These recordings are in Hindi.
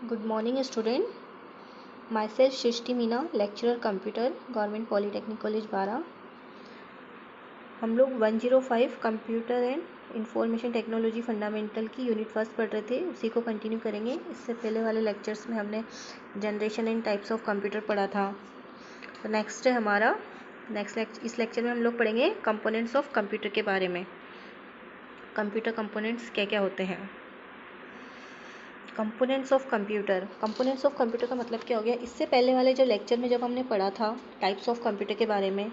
Good morning, student. Myself Shrishti Meena, lecturer computer, Government Polytechnic College बारा। हम लोग 105 computer and information technology fundamental की यूनिट फर्स्ट पढ़ रहे थे, उसी को कंटिन्यू करेंगे। इससे पहले वाले लेक्चर्स में हमने generation and types of computer पढ़ा था। तो नेक्स्ट है हमारा इस लेक्चर में हम लोग पढ़ेंगे कंपोनेंट्स ऑफ कंप्यूटर के बारे में। कंप्यूटर कंपोनेंट्स क्या क्या होते हैं। कंपोनेंट्स ऑफ कंप्यूटर का मतलब क्या हो गया। इससे पहले वाले जो लेक्चर में जब हमने पढ़ा था टाइप्स ऑफ कंप्यूटर के बारे में,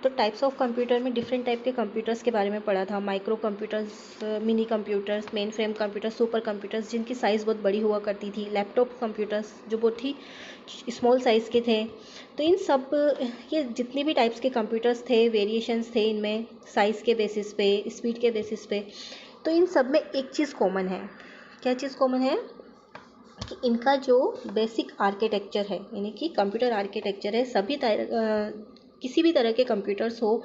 तो टाइप्स ऑफ कंप्यूटर में डिफरेंट टाइप के कंप्यूटर्स के बारे में पढ़ा था। Micro computers, mini computers, main frame computers, super computers जिनकी साइज़ बहुत बड़ी हुआ करती थी, लैपटॉप कंप्यूटर्स जो बहुत ही स्मॉल साइज़ के थे। तो इन सब ये जितने भी टाइप्स के कंप्यूटर्स थे, वेरिएशंस थे इनमें साइज़ के बेसिस पे, स्पीड के बेसिस पे। तो इन सब में एक चीज़ कॉमन है। क्या चीज़ कॉमन है कि इनका जो बेसिक आर्किटेक्चर है, यानी कि कंप्यूटर आर्किटेक्चर है, किसी भी तरह के कंप्यूटर्स हो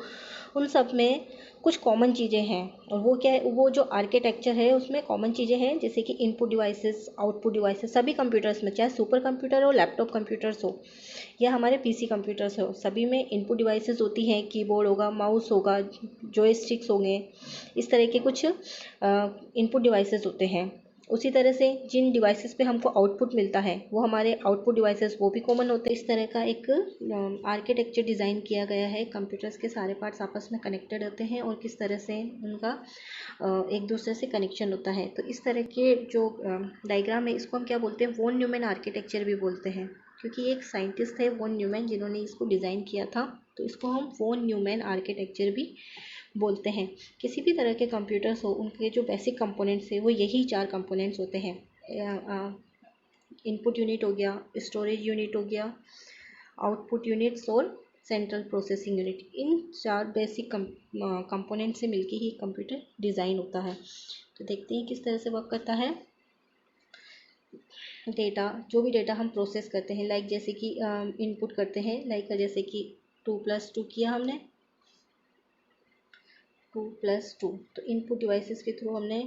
उन सब में कुछ कॉमन चीज़ें हैं। और वो क्या है, वो जो आर्किटेक्चर है उसमें कॉमन चीज़ें हैं, जैसे कि इनपुट डिवाइसेस, आउटपुट डिवाइसेस। सभी कंप्यूटर्स में, चाहे सुपर कंप्यूटर हो, लैपटॉप कंप्यूटर्स हो या हमारे पीसी कंप्यूटर्स हो, सभी में इनपुट डिवाइसेस होती हैं। कीबोर्ड होगा, माउस होगा, जॉयस्टिक्स होंगे, इस तरह के कुछ इनपुट डिवाइसेस होते हैं। उसी तरह से जिन डिवाइसेस पे हमको आउटपुट मिलता है वो हमारे आउटपुट डिवाइसेस वो भी कॉमन होते हैं। इस तरह का एक आर्किटेक्चर डिज़ाइन किया गया है। कंप्यूटर्स के सारे पार्ट्स आपस में कनेक्टेड होते हैं और किस तरह से उनका एक दूसरे से कनेक्शन होता है। तो इस तरह के जो डायग्राम है इसको हम क्या बोलते हैं, वॉन न्यूमैन आर्किटेक्चर भी बोलते हैं, क्योंकि एक साइंटिस्ट है वॉन न्यूमैन जिन्होंने इसको डिज़ाइन किया था। तो इसको हम वॉन न्यूमैन आर्किटेक्चर भी बोलते हैं। किसी भी तरह के कंप्यूटर्स हो उनके जो बेसिक कंपोनेंट्स है वो यही 4 कंपोनेंट्स होते हैं। इनपुट यूनिट हो गया, स्टोरेज यूनिट हो गया, आउटपुट यूनिट्स और सेंट्रल प्रोसेसिंग यूनिट। इन 4 बेसिक कंपोनेंट से मिलके ही कंप्यूटर डिज़ाइन होता है। तो देखते हैं किस तरह से वर्क करता है। डेटा, जो भी डेटा हम प्रोसेस करते हैं, लाइक जैसे कि इनपुट करते हैं, लाइक जैसे कि 2+2 किया हमने, 2+2। तो इनपुट डिवाइसेस के थ्रू हमने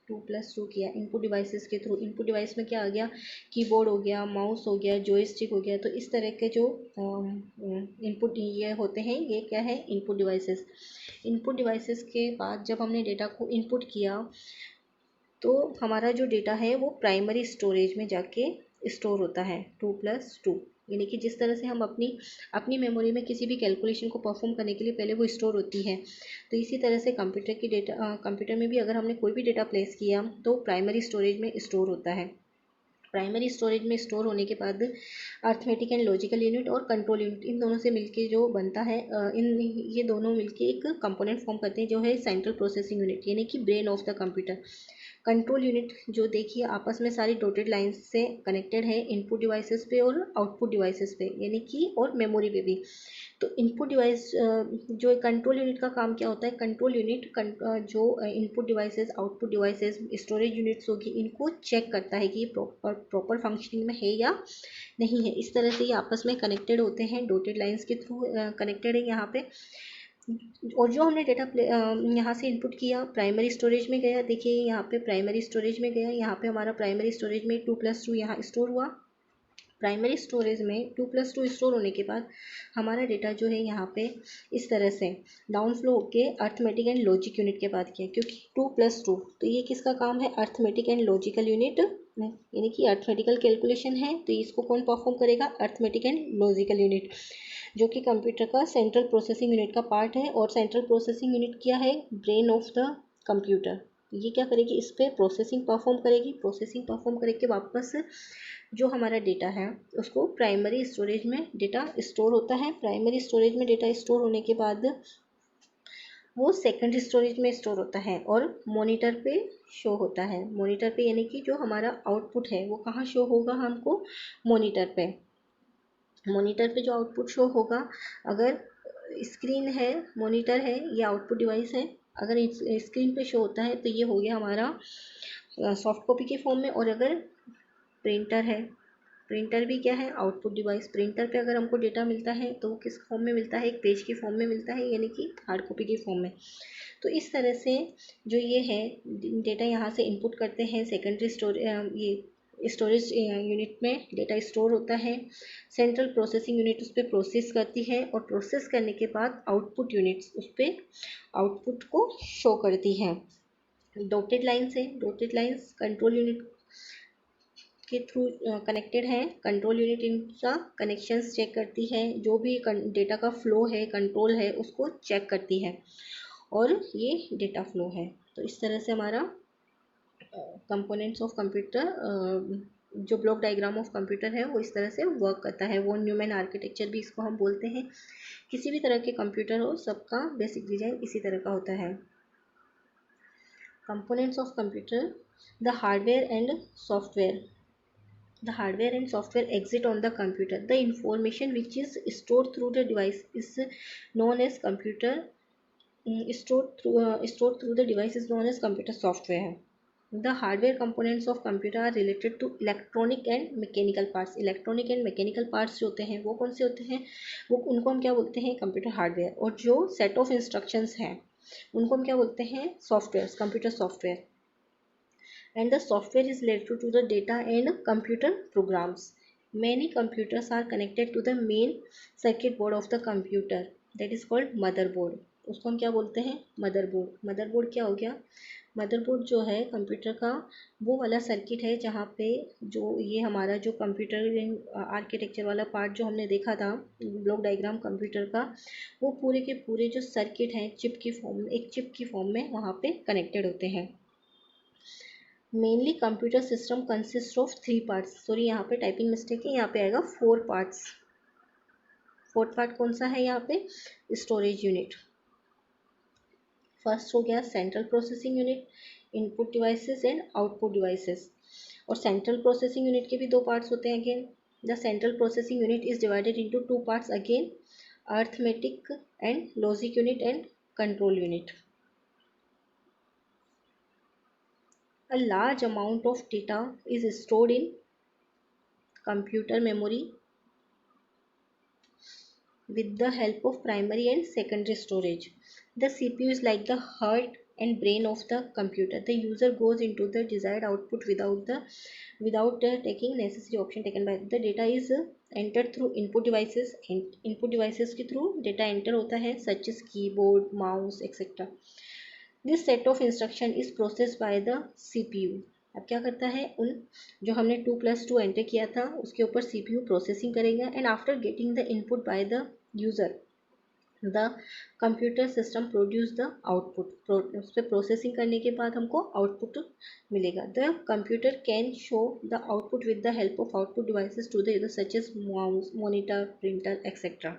2+2 किया इनपुट डिवाइसेस के थ्रू। इनपुट डिवाइस में क्या आ गया, कीबोर्ड हो गया, माउस हो गया, जॉयस्टिक हो गया। तो इस तरह के जो इनपुट ये होते हैं, ये क्या है, इनपुट डिवाइसेस। इनपुट डिवाइसेस के बाद जब हमने डेटा को इनपुट किया तो हमारा जो डेटा है वो प्राइमरी स्टोरेज में जाके स्टोर होता है। 2+2 यानी कि जिस तरह से हम अपनी मेमोरी में किसी भी कैलकुलेशन को परफॉर्म करने के लिए पहले वो स्टोर होती है, तो इसी तरह से कंप्यूटर में भी अगर हमने कोई भी डेटा प्लेस किया तो प्राइमरी स्टोरेज में स्टोर होता है। प्राइमरी स्टोरेज में स्टोर होने के बाद अर्थमेटिक एंड लॉजिकल यूनिट और कंट्रोल यूनिट, इन दोनों से मिलके जो बनता है, ये दोनों मिलके एक कंपोनेंट फॉर्म करते हैं जो है सेंट्रल प्रोसेसिंग यूनिट, यानी कि brain of the computer. Control unit जो देखिए आपस में सारी डॉटेड लाइंस से कनेक्टेड है, इनपुट डिवाइसेस पे और आउटपुट डिवाइसेस पे, यानी कि और मेमोरी पे भी। तो इनपुट डिवाइस जो कंट्रोल यूनिट का काम क्या होता है, कंट्रोल यूनिट जो input devices, output devices, storage units होगी, इनको चेक करता है कि ये प्रॉपर फंक्शनिंग में है या नहीं है। इस तरह से ये आपस में कनेक्टेड होते हैं, डॉटेड लाइंस के थ्रू कनेक्टेड है यहाँ पे। और जो हमने डेटा यहाँ से इनपुट किया प्राइमरी स्टोरेज में गया, देखिए यहाँ पे प्राइमरी स्टोरेज में गया, यहाँ पे हमारा प्राइमरी स्टोरेज में 2+2 यहाँ स्टोर हुआ। प्राइमरी स्टोरेज में 2+2 स्टोर होने के बाद हमारा डेटा जो है यहाँ पे इस तरह से डाउन फ्लो होके अर्थमेटिक एंड लॉजिक यूनिट के बाद किया, क्योंकि 2+2 तो ये किसका काम है, अर्थमेटिक एंड लॉजिकल यूनिट, यानी कि अर्थमेटिकल कैलकुलेशन है तो इसको कौन परफॉर्म करेगा, अर्थमेटिक एंड लॉजिकल यूनिट, जो कि कंप्यूटर का सेंट्रल प्रोसेसिंग यूनिट का पार्ट है। और सेंट्रल प्रोसेसिंग यूनिट क्या है, ब्रेन ऑफ द कंप्यूटर। ये क्या करेगी, इस पर प्रोसेसिंग परफॉर्म करेगी। प्रोसेसिंग परफॉर्म करके वापस जो हमारा डेटा है उसको प्राइमरी स्टोरेज में डेटा स्टोर होता है। प्राइमरी स्टोरेज में डेटा स्टोर होने के बाद वो सेकेंडरी स्टोरेज में स्टोर होता है और मॉनिटर पे शो होता है। मॉनिटर पे यानी कि जो हमारा आउटपुट है वो कहाँ शो होगा हमको, मॉनिटर पे। मॉनिटर पे जो आउटपुट शो होगा, अगर स्क्रीन है, मॉनिटर है, ये आउटपुट डिवाइस है, अगर स्क्रीन पे शो होता है तो ये हो गया हमारा सॉफ्ट कॉपी के फॉर्म में। और अगर प्रिंटर है, प्रिंटर भी क्या है, आउटपुट डिवाइस। प्रिंटर पे अगर हमको डेटा मिलता है तो वो किस फॉर्म में मिलता है, एक पेज की फॉर्म में मिलता है, यानी कि हार्ड कॉपी की फॉर्म में। तो इस तरह से जो ये है डेटा यहाँ से इनपुट करते हैं, सेकेंडरी ये स्टोरेज यूनिट में डेटा स्टोर होता है, सेंट्रल प्रोसेसिंग यूनिट उस पर प्रोसेस करती है, और प्रोसेस करने के बाद आउटपुट यूनिट्स उस पर आउटपुट को शो करती हैं। डॉटेड लाइन्स है, डॉटेड लाइन्स कंट्रोल यूनिट के थ्रू कनेक्टेड है। कंट्रोल यूनिट इनका कनेक्शंस चेक करती है, जो भी डेटा का फ्लो है, कंट्रोल है, उसको चेक करती है, और ये डेटा फ्लो है। तो इस तरह से हमारा कंपोनेंट्स ऑफ कंप्यूटर, जो ब्लॉक डायग्राम ऑफ कंप्यूटर है वो इस तरह से वर्क करता है। वॉन न्यूमैन आर्किटेक्चर भी इसको हम बोलते हैं। किसी भी तरह के कंप्यूटर हो, सबका बेसिक डिजाइन इसी तरह का होता है। Components of computer, the hardware and software. The hardware and software exist on the computer. The information which is stored through the device is known as computer. Stored through the device is known as computer software. The hardware components of computer are related to electronic and mechanical parts. Electronic and mechanical parts जो होते हैं वो कौन से होते हैं, वो उनको हम क्या बोलते हैं, कंप्यूटर हार्डवेयर। और जो सेट ऑफ इंस्ट्रक्शंस हैं उनको हम क्या बोलते हैं, software, computer software. And the software is related to the data and computer programs. Many computers are connected to the main circuit board of the computer, that is called motherboard. उसको हम क्या बोलते हैं, मदरबोर्ड। मदरबोर्ड क्या हो गया, मदरबोर्ड जो है कंप्यूटर का वो वाला सर्किट है जहाँ पे जो ये हमारा जो कंप्यूटर आर्किटेक्चर वाला पार्ट जो हमने देखा था ब्लॉक डायग्राम कंप्यूटर का, वो पूरे के पूरे जो सर्किट हैं चिप की फॉर्म में, एक चिप की फॉर्म में वहाँ पे कनेक्टेड होते हैं। Mainly computer system consist of 3 parts. Sorry यहाँ पे टाइपिंग मिस्टेक है, यहाँ पे आएगा 4 पार्ट्स। 4th पार्ट कौन सा है यहाँ पे, स्टोरेज यूनिट। फर्स्ट हो गया central processing unit, input devices and output devices. और सेंट्रल प्रोसेसिंग यूनिट के भी 2 पार्ट्स होते हैं again. The central processing unit is divided into 2 parts again, arithmetic and logic unit and control unit. A large amount of data is stored in computer memory with the help of primary and secondary storage. The CPU is like the heart and brain of the computer. The user goes into the desired output without taking necessary option taken by the data is entered through input devices, and input devices के through data enter होता है such as keyboard, mouse, etc. This set of instruction is processed by the CPU. अब क्या करता है, उन जो हमने 2+2 एंटर किया था उसके ऊपर CPU प्रोसेसिंग करेगा, and after getting the input by the user the computer system produce the output. उस पर प्रोसेसिंग करने के बाद हमको आउटपुट मिलेगा। The computer can show the output with the help of output devices to the user such as mouse, monitor, printer, etcetera.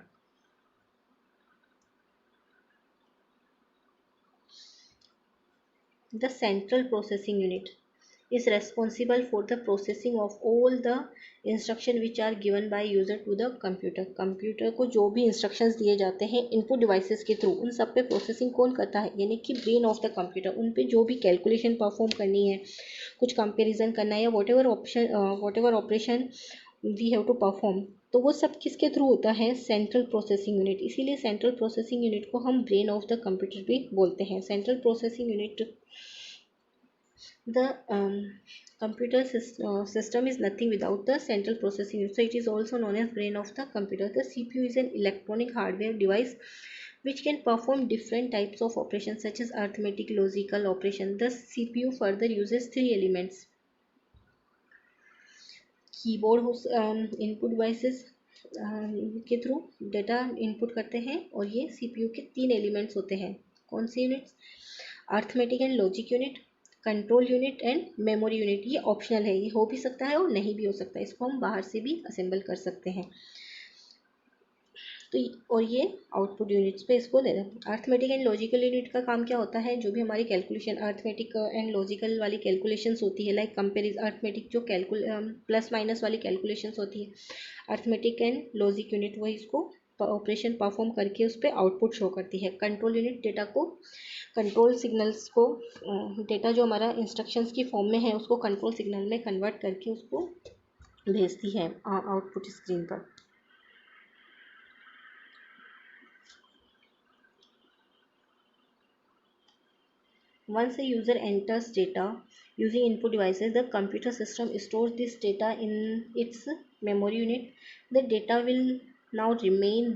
The central processing unit is responsible for the processing of all the instruction which are given by user to the computer. Computer को जो भी इंस्ट्रक्शंस दिए जाते हैं इनपुट डिवाइसेस के थ्रू, उन सब पे प्रोसेसिंग कौन करता है, यानी कि ब्रेन ऑफ द कंप्यूटर। उन पे जो भी कैलकुलेशन परफॉर्म करनी है, कुछ कंपेरिजन करना है, या whatever operation we have to perform, तो वो सब किसके थ्रू होता है, सेंट्रल प्रोसेसिंग यूनिट। इसीलिए सेंट्रल प्रोसेसिंग यूनिट को हम ब्रेन ऑफ द कंप्यूटर भी बोलते हैं। Central processing unit, the computer system is nothing without the central processing unit, so it is also known as brain of the computer. The CPU is an electronic hardware device which can perform different types of operations such as arithmetic, logical operation. The CPU further uses 3 elements. Keyboard input devices के थ्रू डेटा इनपुट करते हैं, और ये CPU के 3 एलिमेंट्स होते हैं। कौन से units, arithmetic and logic unit, control unit and memory unit. ये ऑप्शनल है, ये हो भी सकता है और नहीं भी हो सकता है, इसको हम बाहर से भी असेंबल कर सकते हैं। तो और ये आउटपुट यूनिट्स पे इसको दे रहे हैं। अर्थमेटिक एंड लॉजिकल यूनिट का काम क्या होता है, जो भी हमारी कैलकुलेशन अर्थमेटिक एंड लॉजिकल वाली कैलकुलेशंस होती है, लाइक कंपेरिजन अर्थमेटिक जो प्लस माइनस वाली कैलकुलेशंस होती है, अर्थमेटिक एंड लॉजिक यूनिट वही इसको ऑपरेशन परफॉर्म करके उस पर आउटपुट शो करती है। कंट्रोल यूनिट डेटा को, कंट्रोल सिग्नल्स को, डेटा जो हमारा इंस्ट्रक्शंस की फॉर्म में है उसको कंट्रोल सिग्नल में कन्वर्ट करके उसको भेजती है आउटपुट स्क्रीन पर। Once a user enters data using input devices, the computer system stores this data in its memory unit. The data will now remain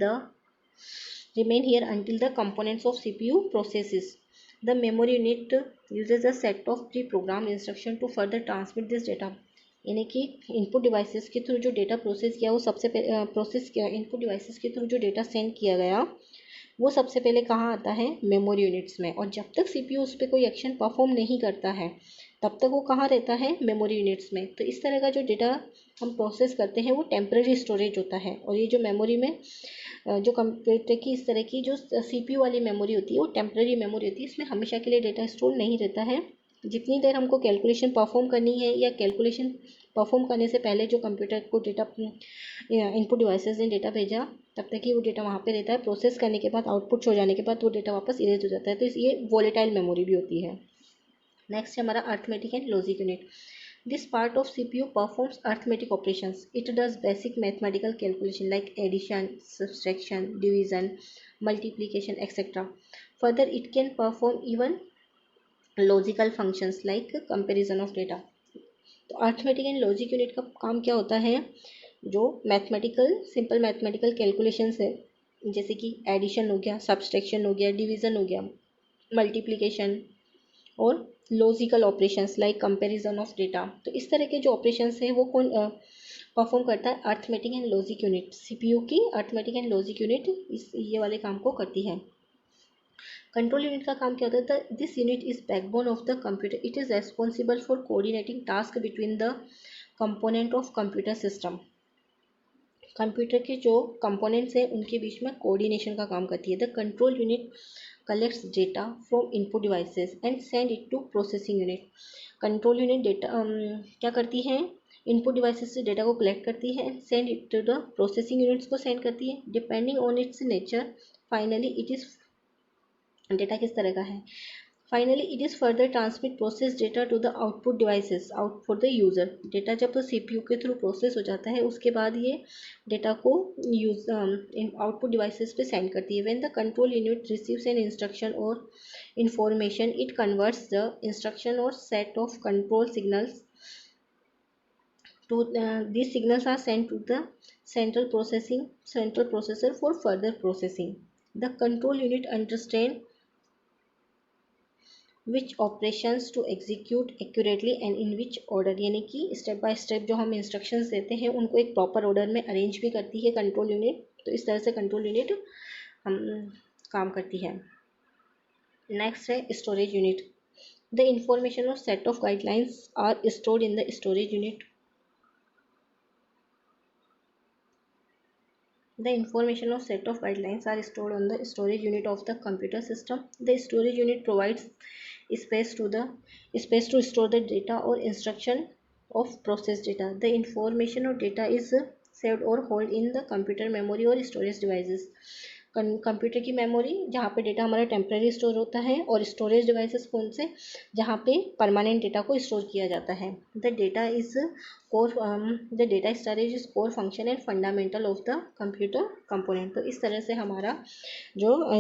here until the components of CPU processes. The memory unit uses a set of pre-programmed instructions to further transmit this data. यानी कि इनपुट डिवाइसेस के थ्रू जो डेटा प्रोसेस किया वो सबसे प्रोसेस किया इनपुट डिवाइसेस के थ्रू जो डेटा सेंड किया गया वो सबसे पहले कहाँ आता है, मेमोरी यूनिट्स में। और जब तक सीपीयू उस पर कोई एक्शन परफॉर्म नहीं करता है तब तक वो कहाँ रहता है, मेमोरी यूनिट्स में। तो इस तरह का जो डेटा हम प्रोसेस करते हैं वो टेम्पररी स्टोरेज होता है। और ये जो मेमोरी में जो कंप्यूटर की इस तरह की जो सीपीयू वाली मेमोरी होती है वो टेम्पररी मेमोरी होती है, इसमें हमेशा के लिए डेटा स्टोर नहीं रहता है। जितनी देर हमको कैलकुलेशन परफॉर्म करनी है या कैलकुलेशन परफॉर्म करने से पहले जो कंप्यूटर को डेटा इनपुट डिवाइसेस ने डेटा भेजा तब तक ही वो डेटा वहाँ पे रहता है। प्रोसेस करने के बाद आउटपुट हो जाने के बाद वो डेटा वापस इरेज हो जाता है। तो ये वॉलेटाइल मेमोरी भी होती है। नेक्स्ट है हमारा arithmetic and logic unit. This part of CPU performs arithmetic operations. It does basic mathematical calculation like addition, subtraction, division, multiplication, etc. Further, it can perform even logical functions like comparison of data. तो अर्थमेटिक एंड लॉजिक यूनिट का काम क्या होता है, जो मैथमेटिकल सिंपल मैथमेटिकल कैलकुलेशंस है जैसे कि एडिशन हो गया, सब्सट्रैक्शन हो गया, डिवीज़न हो गया, मल्टीप्लिकेशन और logical operations like comparison of data. तो इस तरह के जो ऑपरेशंस हैं वो कौन परफॉर्म करता है, arithmetic and logic unit. CPU की अर्थमेटिक एंड लॉजिक यूनिट ये वाले काम को करती है। कंट्रोल यूनिट का काम क्या होता है, this unit is backbone of the computer. It is responsible for coordinating task between the component of computer system. Computer के जो कंपोनेंट्स हैं उनके बीच में कोऑर्डिनेशन का काम करती है। The control unit collects data from input devices and send it to processing unit. Control unit data क्या करती है, इनपुट डिवाइसेस से डेटा को कलेक्ट करती है, send it to the processing units को सेंड करती है। Depending on its nature finally it is data किस तरह का है, finally it is further transmit process data to the output devices out for the user. Data जब सीपीयू के थ्रू प्रोसेस हो जाता है उसके बाद ये डेटा को यूज आउटपुट डिवाइसेस पे सेंड करती है। When the control unit receives an instruction और information it converts the instruction और set of control signals to these signals are sent to the central processor for further processing. The control unit understand which operations to execute accurately and in which order, यानी कि स्टेप बाय स्टेप जो हम इंस्ट्रक्शंस देते हैं उनको एक प्रॉपर ऑर्डर में अरेंज भी करती है कंट्रोल यूनिट। तो इस तरह से कंट्रोल यूनिट हम काम करती है। नेक्स्ट है स्टोरेज यूनिट। द इंफॉर्मेशन और set of guidelines are stored in the storage unit. The information of set of guidelines are stored on the storage unit of the computer system. The storage unit provides space to store the data or instruction of processed data. The information or data is saved or held in the computer memory or storage devices. Computer की मेमोरी जहाँ पे डेटा हमारा टेम्परेरी स्टोर होता है और स्टोरेज डिवाइसेस कौन से, जहाँ पे परमानेंट डेटा को स्टोर किया जाता है। The data storage is core function and fundamental of the computer component. तो इस तरह से हमारा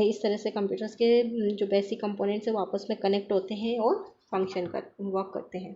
इस तरह से कंप्यूटर्स के जो बेसिक कंपोनेंट्स है वो आपस में कनेक्ट होते हैं और वर्क करते हैं।